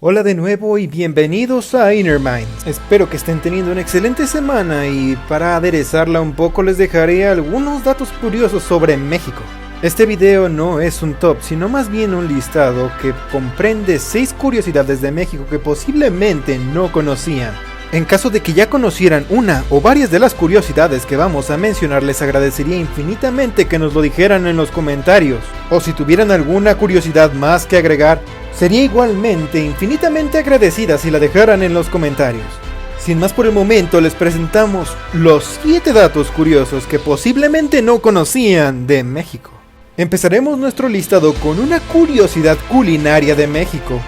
Hola de nuevo y bienvenidos a Inner Minds. Espero que estén teniendo una excelente semana y para aderezarla un poco les dejaré algunos datos curiosos sobre México. Este video no es un top, sino más bien un listado que comprende 6 curiosidades de México que posiblemente no conocían. En caso de que ya conocieran una o varias de las curiosidades que vamos a mencionar, les agradecería infinitamente que nos lo dijeran en los comentarios. O si tuvieran alguna curiosidad más que agregar, sería igualmente infinitamente agradecida si la dejaran en los comentarios. Sin más por el momento, les presentamos los 7 datos curiosos que posiblemente no conocían de México. Empezaremos nuestro listado con una curiosidad culinaria de México.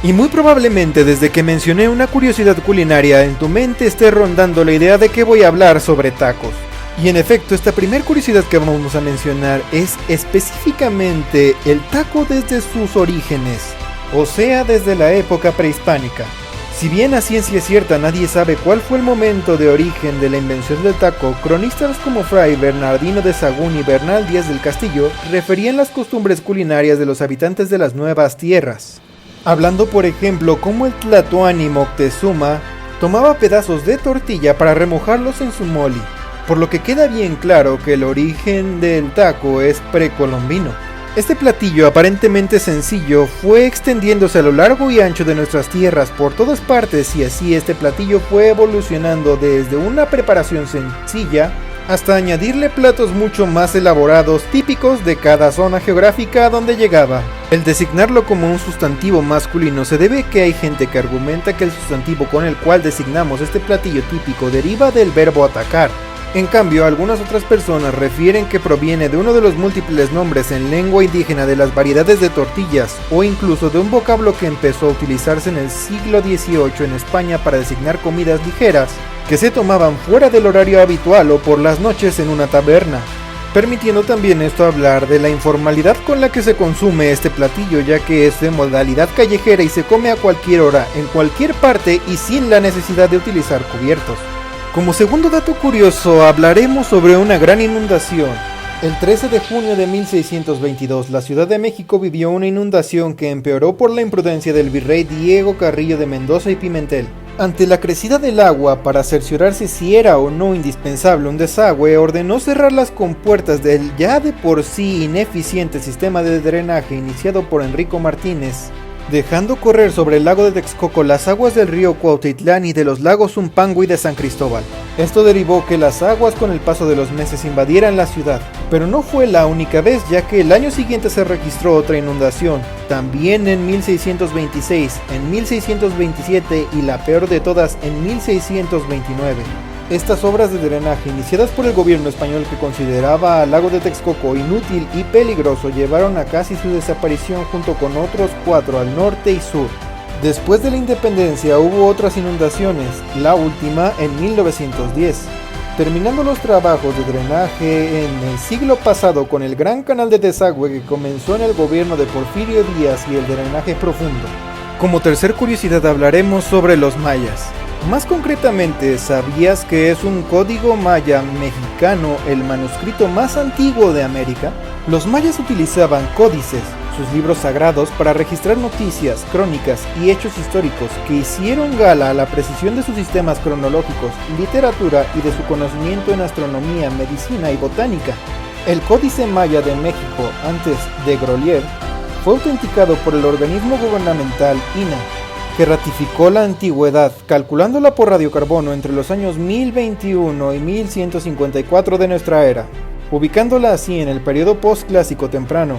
Y muy probablemente desde que mencioné una curiosidad culinaria en tu mente esté rondando la idea de que voy a hablar sobre tacos. Y en efecto, esta primera curiosidad que vamos a mencionar es específicamente el taco desde sus orígenes, o sea, desde la época prehispánica. Si bien a ciencia cierta nadie sabe cuál fue el momento de origen de la invención del taco, cronistas como Fray Bernardino de Sahagún y Bernal Díaz del Castillo referían las costumbres culinarias de los habitantes de las nuevas tierras. Hablando por ejemplo cómo el tlatoani Moctezuma tomaba pedazos de tortilla para remojarlos en su moli, por lo que queda bien claro que el origen del taco es precolombino. Este platillo aparentemente sencillo fue extendiéndose a lo largo y ancho de nuestras tierras por todas partes y así este platillo fue evolucionando desde una preparación sencilla hasta añadirle platos mucho más elaborados típicos de cada zona geográfica a donde llegaba. El designarlo como un sustantivo masculino se debe a que hay gente que argumenta que el sustantivo con el cual designamos este platillo típico deriva del verbo atacar. En cambio, algunas otras personas refieren que proviene de uno de los múltiples nombres en lengua indígena de las variedades de tortillas, o incluso de un vocablo que empezó a utilizarse en el siglo XVIII en España para designar comidas ligeras, que se tomaban fuera del horario habitual o por las noches en una taberna, permitiendo también esto hablar de la informalidad con la que se consume este platillo, ya que es de modalidad callejera y se come a cualquier hora, en cualquier parte y sin la necesidad de utilizar cubiertos. Como segundo dato curioso, hablaremos sobre una gran inundación. El 13 de junio de 1622, la Ciudad de México vivió una inundación que empeoró por la imprudencia del virrey Diego Carrillo de Mendoza y Pimentel. Ante la crecida del agua, para cerciorarse si era o no indispensable un desagüe, ordenó cerrar las compuertas del ya de por sí ineficiente sistema de drenaje iniciado por Enrico Martínez, dejando correr sobre el lago de Texcoco las aguas del río Cuautitlán y de los lagos Zumpango y de San Cristóbal. Esto derivó que las aguas con el paso de los meses invadieran la ciudad, pero no fue la única vez, ya que el año siguiente se registró otra inundación, también en 1626, en 1627 y la peor de todas en 1629. Estas obras de drenaje, iniciadas por el gobierno español que consideraba al lago de Texcoco inútil y peligroso, llevaron a casi su desaparición junto con otros 4 al norte y sur. Después de la independencia hubo otras inundaciones, la última en 1910, terminando los trabajos de drenaje en el siglo pasado con el gran canal de desagüe que comenzó en el gobierno de Porfirio Díaz y el drenaje profundo. Como tercer curiosidad hablaremos sobre los mayas. Más concretamente, ¿sabías que es un código maya mexicano el manuscrito más antiguo de América? Los mayas utilizaban códices, sus libros sagrados, para registrar noticias, crónicas y hechos históricos que hicieron gala a la precisión de sus sistemas cronológicos, literatura y de su conocimiento en astronomía, medicina y botánica. El Códice Maya de México, antes de Grolier, fue autenticado por el organismo gubernamental INAH, que ratificó la antigüedad, calculándola por radiocarbono entre los años 1021 y 1154 de nuestra era, ubicándola así en el periodo postclásico temprano.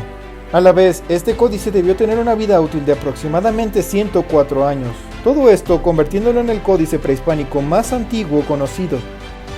A la vez, este códice debió tener una vida útil de aproximadamente 104 años, todo esto convirtiéndolo en el códice prehispánico más antiguo conocido.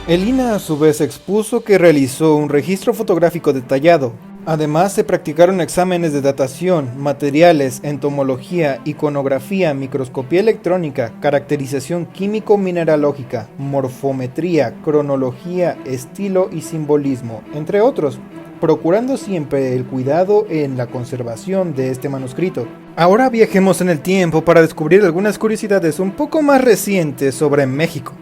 El INAH a su vez expuso que realizó un registro fotográfico detallado. Además, se practicaron exámenes de datación, materiales, entomología, iconografía, microscopía electrónica, caracterización químico-mineralógica, morfometría, cronología, estilo y simbolismo, entre otros, procurando siempre el cuidado en la conservación de este manuscrito. Ahora viajemos en el tiempo para descubrir algunas curiosidades un poco más recientes sobre México.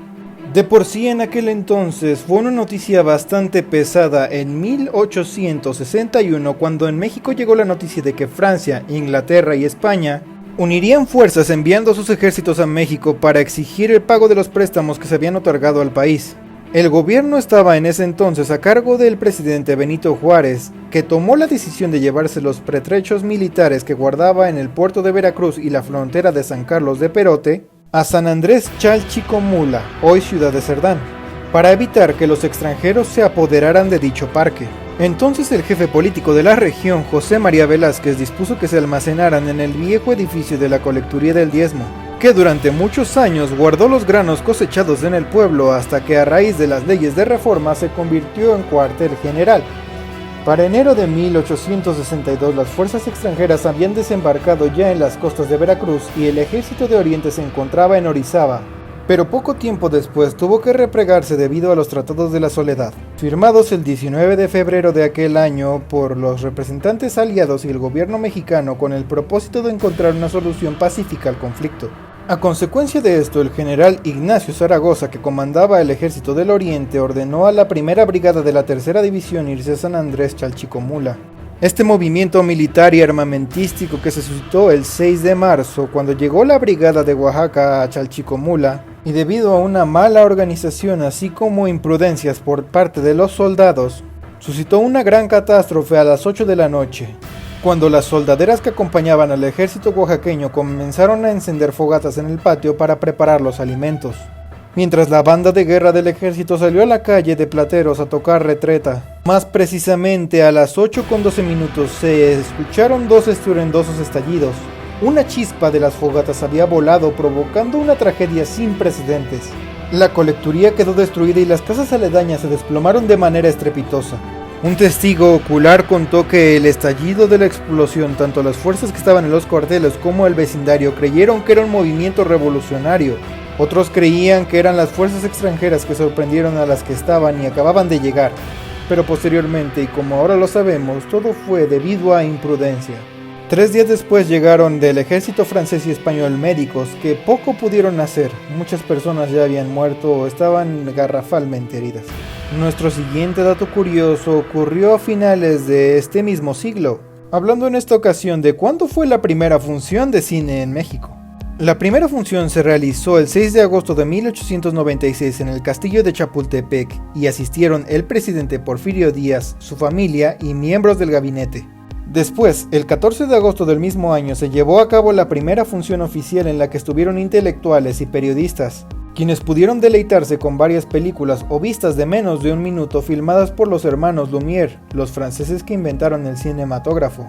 De por sí en aquel entonces fue una noticia bastante pesada en 1861 cuando en México llegó la noticia de que Francia, Inglaterra y España unirían fuerzas enviando sus ejércitos a México para exigir el pago de los préstamos que se habían otorgado al país. El gobierno estaba en ese entonces a cargo del presidente Benito Juárez, que tomó la decisión de llevarse los pertrechos militares que guardaba en el puerto de Veracruz y la frontera de San Carlos de Perote a San Andrés Chalchicomula, hoy ciudad de Cerdán, para evitar que los extranjeros se apoderaran de dicho parque. Entonces el jefe político de la región, José María Velázquez, dispuso que se almacenaran en el viejo edificio de la colecturía del diezmo, que durante muchos años guardó los granos cosechados en el pueblo hasta que a raíz de las leyes de reforma se convirtió en cuartel general. Para enero de 1862 las fuerzas extranjeras habían desembarcado ya en las costas de Veracruz y el ejército de Oriente se encontraba en Orizaba, pero poco tiempo después tuvo que replegarse debido a los Tratados de la Soledad, firmados el 19 de febrero de aquel año por los representantes aliados y el gobierno mexicano con el propósito de encontrar una solución pacífica al conflicto. A consecuencia de esto, el general Ignacio Zaragoza, que comandaba el ejército del Oriente, ordenó a la primera brigada de la tercera división irse a San Andrés Chalchicomula. Este movimiento militar y armamentístico que se suscitó el 6 de marzo, cuando llegó la brigada de Oaxaca a Chalchicomula, y debido a una mala organización así como imprudencias por parte de los soldados, suscitó una gran catástrofe a las 8 de la noche. Cuando las soldaderas que acompañaban al ejército oaxaqueño comenzaron a encender fogatas en el patio para preparar los alimentos, mientras la banda de guerra del ejército salió a la calle de Plateros a tocar retreta. Más precisamente a las 8:12 se escucharon dos estruendosos estallidos. Una chispa de las fogatas había volado, provocando una tragedia sin precedentes. La colecturía quedó destruida y las casas aledañas se desplomaron de manera estrepitosa. Un testigo ocular contó que el estallido de la explosión, tanto las fuerzas que estaban en los cuarteles como el vecindario creyeron que era un movimiento revolucionario. Otros creían que eran las fuerzas extranjeras que sorprendieron a las que estaban y acababan de llegar. Pero posteriormente, y como ahora lo sabemos, todo fue debido a imprudencia. 3 días después llegaron del ejército francés y español médicos que poco pudieron hacer. Muchas personas ya habían muerto o estaban garrafalmente heridas. Nuestro siguiente dato curioso ocurrió a finales de este mismo siglo, hablando en esta ocasión de cuándo fue la primera función de cine en México. La primera función se realizó el 6 de agosto de 1896 en el castillo de Chapultepec y asistieron el presidente Porfirio Díaz, su familia y miembros del gabinete. Después, el 14 de agosto del mismo año se llevó a cabo la primera función oficial en la que estuvieron intelectuales y periodistas, quienes pudieron deleitarse con varias películas o vistas de menos de un minuto filmadas por los hermanos Lumière, los franceses que inventaron el cinematógrafo.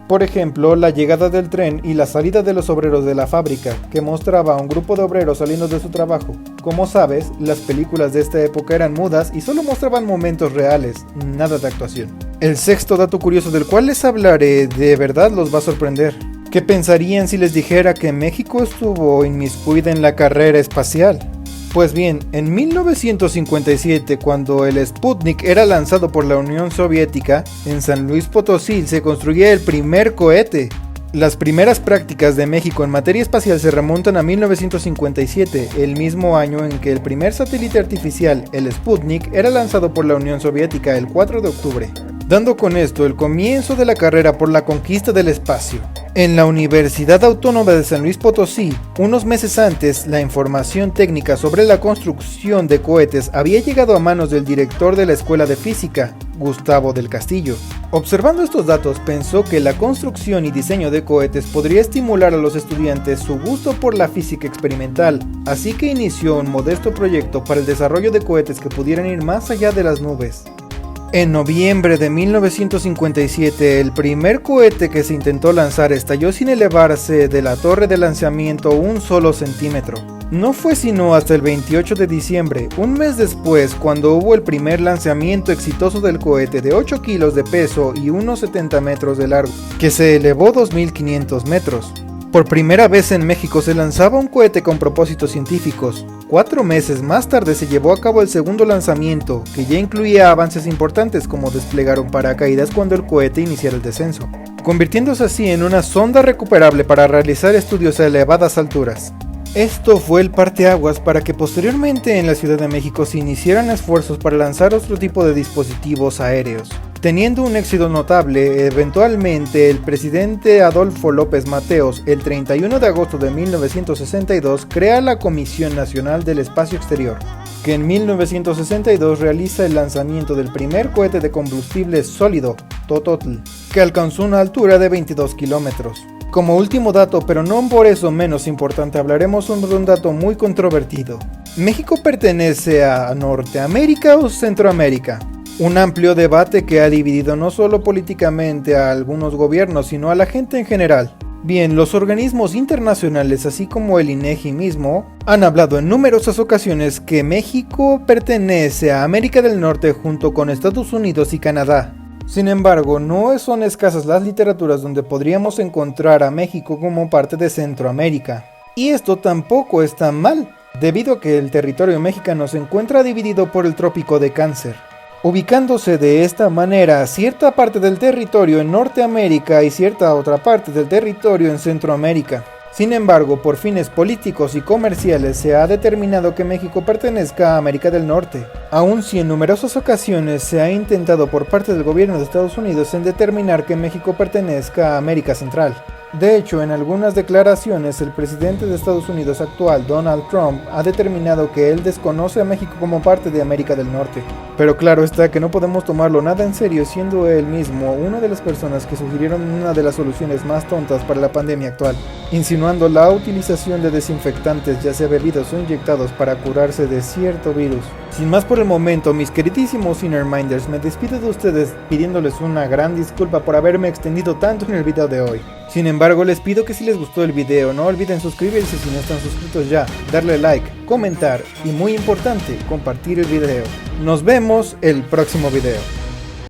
Por ejemplo, la llegada del tren y la salida de los obreros de la fábrica, que mostraba a un grupo de obreros saliendo de su trabajo. Como sabes, las películas de esta época eran mudas y solo mostraban momentos reales, nada de actuación. El sexto dato curioso del cual les hablaré de verdad los va a sorprender. ¿Qué pensarían si les dijera que México estuvo inmiscuida en la carrera espacial? Pues bien, en 1957, cuando el Sputnik era lanzado por la Unión Soviética, en San Luis Potosí se construía el primer cohete. Las primeras prácticas de México en materia espacial se remontan a 1957, el mismo año en que el primer satélite artificial, el Sputnik, era lanzado por la Unión Soviética el 4 de octubre, dando con esto el comienzo de la carrera por la conquista del espacio. En la Universidad Autónoma de San Luis Potosí, unos meses antes, la información técnica sobre la construcción de cohetes había llegado a manos del director de la Escuela de Física, Gustavo del Castillo. Observando estos datos, pensó que la construcción y diseño de cohetes podría estimular a los estudiantes su gusto por la física experimental, así que inició un modesto proyecto para el desarrollo de cohetes que pudieran ir más allá de las nubes. En noviembre de 1957, el primer cohete que se intentó lanzar estalló sin elevarse de la torre de lanzamiento un solo centímetro. No fue sino hasta el 28 de diciembre, un mes después, cuando hubo el primer lanzamiento exitoso del cohete de 8 kilos de peso y unos 70 metros de largo, que se elevó 2.500 metros. Por primera vez en México se lanzaba un cohete con propósitos científicos. 4 meses más tarde se llevó a cabo el segundo lanzamiento, que ya incluía avances importantes como desplegar un paracaídas cuando el cohete iniciara el descenso, convirtiéndose así en una sonda recuperable para realizar estudios a elevadas alturas. Esto fue el parteaguas para que posteriormente en la Ciudad de México se iniciaran esfuerzos para lanzar otro tipo de dispositivos aéreos. Teniendo un éxito notable, eventualmente el presidente Adolfo López Mateos, el 31 de agosto de 1962, crea la Comisión Nacional del Espacio Exterior, que en 1962 realiza el lanzamiento del primer cohete de combustible sólido, Tototl, que alcanzó una altura de 22 kilómetros. Como último dato, pero no por eso menos importante, hablaremos sobre un dato muy controvertido. ¿México pertenece a Norteamérica o Centroamérica? Un amplio debate que ha dividido no solo políticamente a algunos gobiernos, sino a la gente en general. Bien, los organismos internacionales, así como el INEGI mismo, han hablado en numerosas ocasiones que México pertenece a América del Norte junto con Estados Unidos y Canadá. Sin embargo, no son escasas las literaturas donde podríamos encontrar a México como parte de Centroamérica. Y esto tampoco es tan mal, debido a que el territorio mexicano se encuentra dividido por el Trópico de Cáncer, ubicándose de esta manera cierta parte del territorio en Norteamérica y cierta otra parte del territorio en Centroamérica. Sin embargo, por fines políticos y comerciales se ha determinado que México pertenezca a América del Norte, aun si en numerosas ocasiones se ha intentado por parte del gobierno de Estados Unidos en determinar que México pertenezca a América Central. De hecho, en algunas declaraciones, el presidente de Estados Unidos actual, Donald Trump, ha determinado que él desconoce a México como parte de América del Norte. Pero claro está que no podemos tomarlo nada en serio, siendo él mismo una de las personas que sugirieron una de las soluciones más tontas para la pandemia actual, insinuando la utilización de desinfectantes, ya sea bebidos o inyectados, para curarse de cierto virus. Sin más por el momento, mis queridísimos Innerminders, me despido de ustedes pidiéndoles una gran disculpa por haberme extendido tanto en el video de hoy. Sin embargo, les pido que si les gustó el video, no olviden suscribirse si no están suscritos ya, darle like, comentar y muy importante, compartir el video. Nos vemos el próximo video.